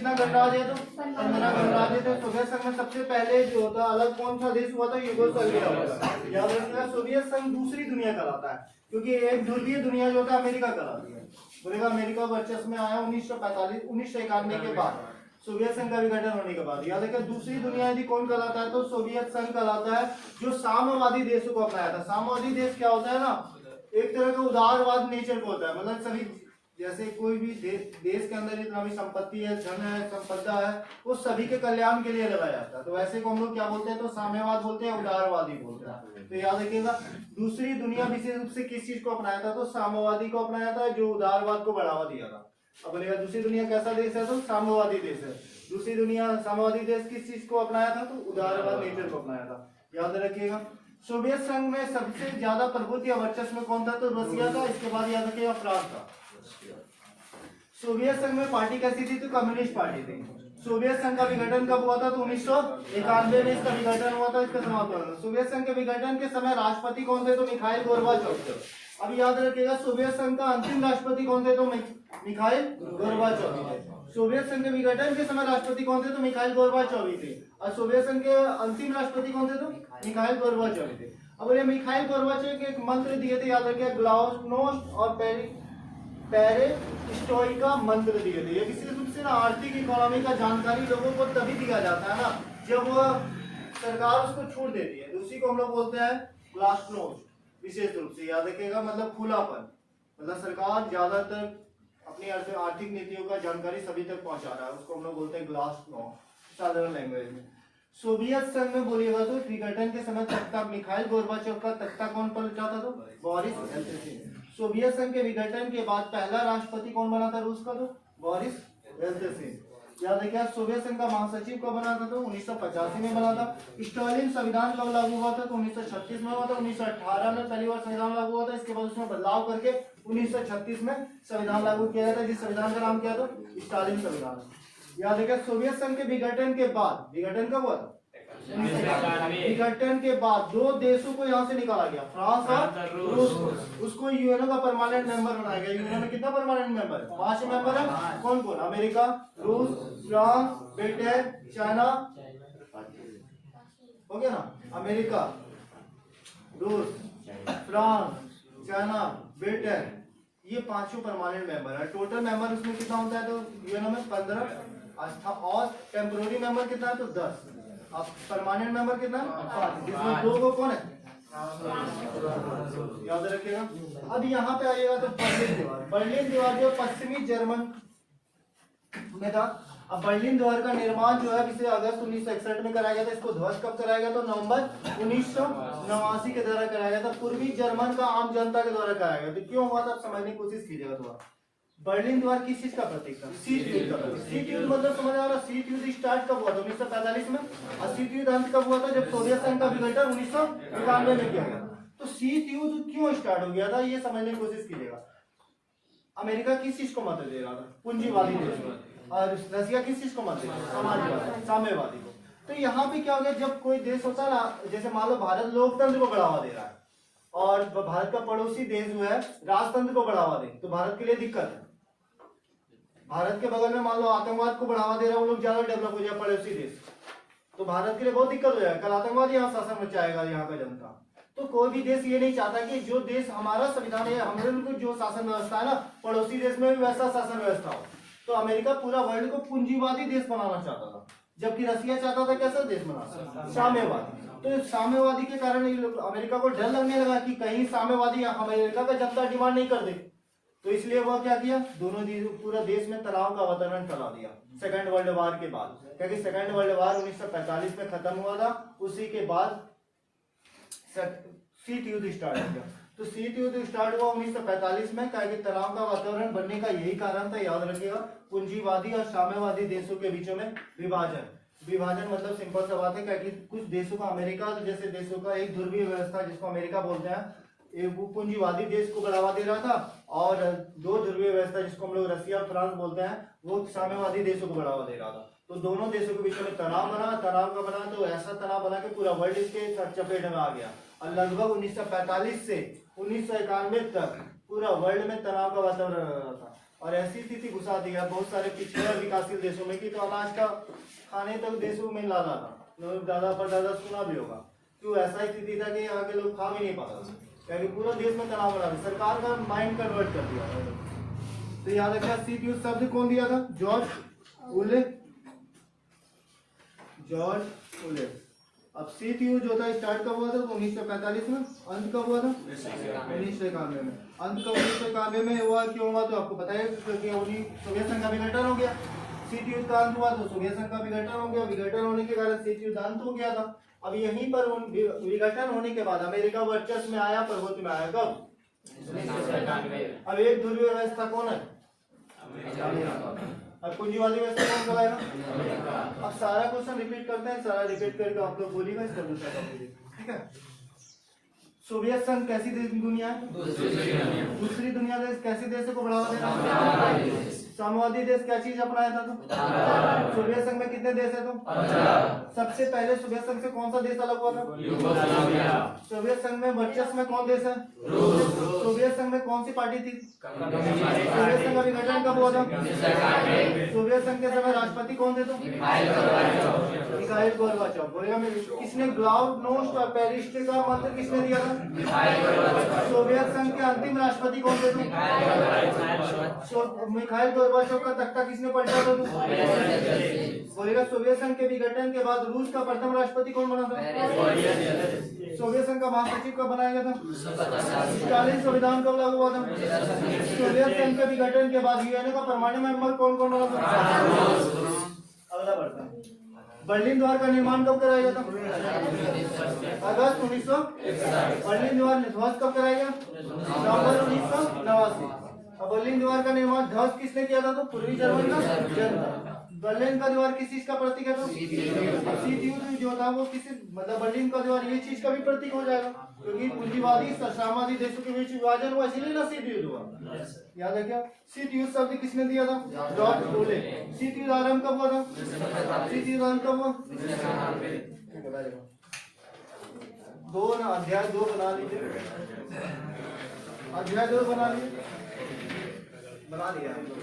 कितना गणराज्य है? तो 15 गणराज्य थे। सोवियत संघ में सबसे पहले जो होता अलग कौन सा देश हुआ था? यूगोस्लाविया हुआ था। याद रखिएगा, सोवियत संघ दूसरी दुनिया कहलाता है, क्योंकि एक ध्रुवीय दुनिया जो होता है अमेरिका कहलाती है। बोलेगा अमेरिका वर्चस्व में आया 1991 के बाद, सोवियत संघ का विघटन होने के बाद। याद रखिए, दूसरी दुनिया यदि कौन कहलाता है? तो सोवियत संघ कहलाता है, जो साम्यवादी देशों को अपनाया था। साम्यवादी देश क्या होता है ना, एक तरह का उदारवाद नेचर को होता है, मतलब सभी जैसे कोई भी देश के अंदर जितना भी संपत्ति है, धन है, संपदा है, वो सभी के कल्याण के लिए लगाया जाता है। तो वैसे को हम लोग क्या बोलते हैं? तो साम्यवाद बोलते हैं, उदारवादी बोलते हैं। तो याद रखिएगा, दूसरी दुनिया विशेष रूप से किस चीज को अपनाया था? तो साम्यवादी को अपनाया था, जो उदारवाद को बढ़ावा दिया था। अब बोलेगा दूसरी दुनिया कैसा देश है? तो साम्यवादी देश है। दूसरी दुनिया साम्यवादी देश किस चीज को अपनाया था? तो उदारवाद नेचर को अपनाया था। याद रखिएगा, सोवियत संघ में सबसे ज्यादा प्रभुत्व या वर्चस्व में कौन था? तो रसिया था। इसके बाद याद रखिएगा फ्रांस था। सोवियत संघ में पार्टी कैसी थी? तो कम्युनिस्ट पार्टी थी। सोवियत संघ का विघटन कब हुआ था? तो 1991 में इसका विघटन हुआ था, इसका समाप्त हुआ था। सोवियत संघ के विघटन के समय राष्ट्रपति कौन थे? तो मिखाइल गोर्बाचोव थे। अब याद रखिएगा, सोवियत संघ का अंतिम राष्ट्रपति कौन थे? तो मिखाइल गोर्बाचोव थे। सोवियत संघ के विघटन के समय राष्ट्रपति कौन थे? तो मिखाइल गोर्बाचोव थे। और सोवियत संघ के अंतिम राष्ट्रपति कौन थे? तो मिखाइल गोर्बाचोव थे। अब बोले मिखाइल गोर्बाचोव के एक मंत्र दिए थे, याद रखिए, ग्लासनोस्ट और पेरेस्ट्रोइका मंत्र दिए थे। ये विशेष रूप से ना आर्थिक इकोनॉमी का जानकारी लोगों को तभी दिया जाता है ना, जब वह सरकार उसको छूट देती है। उसी को हम लोग बोलते हैं ग्लासनोस्ट। विशेष रूप से याद रखिएगा, मतलब खुलापन, मतलब सरकार ज्यादातर अपनी आर्थिक नीतियों का जानकारी सभी तक पहुंचा रहा है, उसको हम लोग बोलते हैं ग्लासनोस्ट साधारण लैंग्वेज में। सोवियत संघ में बोलिएगा तो विघटन के समय तख्ता मिखाइल गोर्बाचोव का तख्ता कौन पलटा था? तो बोरिस येल्त्सिन। सोवियत संघ के विघटन के बाद पहला राष्ट्रपति कौन बना था रूस का? तो बोरिस येल्त्सिन। याद रखिए, सोवियत संघ का महासचिव कब बना था? तो 1985 में बना था। स्टालिन संविधान कब लागू हुआ था? तो 1936 में हुआ था। 1918 में पहली बार संविधान लागू हुआ था। इसके बाद उसमें बदलाव करके 1936 में संविधान लागू किया गया था, जिस संविधान का नाम क्या था? स्टालिन संविधान। याद रखिए, सोवियत संघ के विघटन के बाद, विघटन कब हुआ था? विघटन के बाद दो देशों को यहाँ से निकाला गया, फ्रांस और रूस। उसको यूएनओ का परमानेंट मेंबर बनाया गया। यूएनओ में कितना परमानेंट मेंबर है? 5 मेंबर है। कौन कौन? अमेरिका, रूस, फ्रांस, ब्रिटेन, चाइना। हो गया ना? अमेरिका, रूस, फ्रांस, चाइना, ब्रिटेन, ये पांचों परमानेंट मेंबर है। टोटल मेंबर उसमें कितना होता है? तो यूएनओ में 15 और टेम्पोररी मेंबर कितना है? तो 10। अब परमानेंट मेंबर कितना है? 5, जिसमें 2 को कौन है? याद रखिएगा। अब यहाँ पे आइएगा तो बर्लिन दीवार। बर्लिन दीवार जो पश्चिमी जर्मन में था। अब बर्लिन दीवार का निर्माण जो है इसे अगस्त 1961 में कराया गया था। इसको ध्वस्त कब कराया गया? तो नवंबर 1989 के द्वारा कराया गया था। पूर्वी जर्मन का आम जनता के द्वारा कराया गया था। क्यों हुआ था? समझने की कोशिश कीजिएगा थोड़ा। बर्लिन द्वार किस चीज का प्रतीक था? शीत युद्ध का प्रतीक। शीत युद्ध मतलब समझ आ रहा? शीत युद्ध स्टार्ट कब हुआ था? 1945 में। और शीत युद्ध अंत कब हुआ था? जब सोवियत संघ का विघटन 1991 में किया गया। तो शीत युद्ध क्यों स्टार्ट हो गया था, ये समझने की कोशिश कीजिएगा। अमेरिका किस चीज को मत दे रहा था? पूंजीवादी देश को। और रसिया किस चीज को मत दे रहा था? समाजवादी, साम्यवादी को। तो यहाँ पे क्या हो गया, जब कोई देश होता है ना, जैसे मान लो भारत लोकतंत्र को बढ़ावा दे रहा है और भारत का पड़ोसी देश जो है राजतंत्र को बढ़ावा दे, तो भारत के लिए दिक्कत है। भारत के बगल में मान लो आतंकवाद को बढ़ावा दे रहा है, वो लोग ज्यादा डेवलप हो जाए पड़ोसी देश, तो भारत के लिए बहुत दिक्कत हो जाएगा। कल आतंकवाद यहाँ शासन मचाएगा यहाँ का जनता। तो कोई भी देश ये नहीं चाहता कि जो देश हमारा संविधान है, हमारे को जो शासन व्यवस्था है ना, पड़ोसी देश में भी वैसा शासन व्यवस्था हो। तो अमेरिका पूरा वर्ल्ड को पूंजीवादी देश बनाना चाहता था, जबकि रसिया चाहता था कैसा देश बनाना? साम्यवादी। तो साम्यवादी के कारण अमेरिका को डर लगने लगा कि कहीं साम्यवादी अमेरिका का जनता डिमांड नहीं कर दे। तो इसलिए वह क्या किया, दोनों पूरा देश में तनाव का वातावरण फैला दिया सेकेंड वर्ल्ड वॉर के बाद। क्योंकि सेकेंड वर्ल्ड वॉर 1945 में खत्म हुआ था, उसी के बाद शीत युद्ध स्टार्ट हो गया। तो शीत युद्ध स्टार्ट हुआ 1945 में, क्योंकि तनाव का वातावरण बनने का यही कारण था, याद रखिएगा, पूंजीवादी और साम्यवादी देशों के बीचों में विभाजन। विभाजन मतलब सिंपल सा बात है, क्योंकि कुछ देशों का, अमेरिका जैसे देशों का एक ध्रुवीय व्यवस्था जिसको अमेरिका बोलते हैं, वो पूंजीवादी देश को बढ़ावा दे रहा था, और दो ध्रुवीय व्यवस्था जिसको हम लोग रसिया और फ्रांस बोलते हैं, वो साम्यवादी देशों को बढ़ावा दे रहा था। तो दोनों देशों के बीच में तनाव बना, तनाव का बना तो ऐसा तनाव बना कि पूरा वर्ल्ड इसके चपेट में आ गया, और लगभग 1945 से 1991 तक पूरा वर्ल्ड में तनाव का वातावरण रहा था। और ऐसी स्थिति घुसा दी है बहुत सारे पिछड़े और विकासशील देशों में कि तो अनाज का खाने तक देशों में लाना था। लोग दादा पर दादा सुना भी होगा क्यों ऐसा स्थिति था कि यहाँ के लोग खा भी नहीं पा रहे क्योंकि पूरा देश में तनाव बना सरकार का माइंड कन्वर्ट कर दिया। तो याद रखना सीपीयू शब्द कौन दिया था? जॉर्ज उले। जॉर्ज उले। अब सीपीयू जो था स्टार्ट कब हुआ था? 1945 में। अंत कब हुआ था? 1991 में। अंत कब 1991 में हुआ? क्यों हुआ तो आपको पता है क्योंकि सोवियत संघ का विघटन हो गया। सीपीयू का अंत हुआ तो सोवियत संघ का विघटन हो गया। विघटन होने के कारण सीपीयू का अंत हो गया था। अब यहीं पर विघटन होने के बाद अमेरिका वर्चस्व में आया, प्रभुत्व में आया कब? अब एक ध्रुवीय व्यवस्था कौन है? अब पूंजीवादी व्यवस्था कौन चलाएगा? अब सारा क्वेश्चन रिपीट करते हैं, सारा रिपीट करके आप लोग बोलिएगा इसका दूसरा टॉपिक, ठीक है? सोवियत संघ कैसी दुनिया है? दूसरी दुनिया देश कैसी देश को बढ़ावा दे रहा है? साम्यवादी देश क्या चीज अपनाया था? तो सोवियत संघ में कितने देश है? तो सबसे पहले सोवियत संघ से कौन सा देश अलग हुआ था? सोवियत संघ में वर्चस्व में कौन देश है? सोवियत संघ में कौन सी पार्टी थी? सोवियत संघ का विघटन कब हुआ था? सोवियत संघ के समय राष्ट्रपति कौन थे? तो मिखाइल गोर्बाचोव। बोलेगा किसने ग्लाउनोस्ट और पेरिस का मंत्र किसने दिया था? सोवियत संघ के अंतिम राष्ट्रपति कौन थे? मिखाइल गोर्बाचोव का तख्ता किसने पलटा था? बोलेगा सोवियत संघ के विघटन के बाद रूस का प्रथम राष्ट्रपति कौन बना था? सोवियत संघ का महासचिव कब बनाया गया था? स्टालिन संविधान कब लागू हुआ था? सोवियत संघ के विघटन के बाद यूएनओ का परमाणु मेंबर कौन कौन बना था? अगला बढ़ता है। बर्लिन द्वार का निर्माण कब कराया गया था? अगस्त 1961। बर्लिन द्वार ध्वस्त कब कराया गया? नवंबर 1989। अब बर्लिन द्वार का निर्माण ध्वस्त किसने किया था? तो पूर्वी जर्मनी का जनता। बर्लिन का द्वार किस चीज का प्रतीक है? तो सीपीयू जो था वो किसी मतलब बर्लिन का द्वार ये चीज का भी प्रतीक हो जाएगा क्योंकि पूंजीवादी साम्यवादी देशों के बीच विभाजन हुआ इसलिए ना सीपीयू हुआ। याद है क्या? सीपीयू शब्द किसने दिया था? जॉर्ज ओले। सीपीयू आरंभ कब हुआ था? सीपीयू आरंभ कब हुआ? अध्याय 2 बना लीजिए। अध्याय 2 बना लीजिए। बना दिया हम लोग।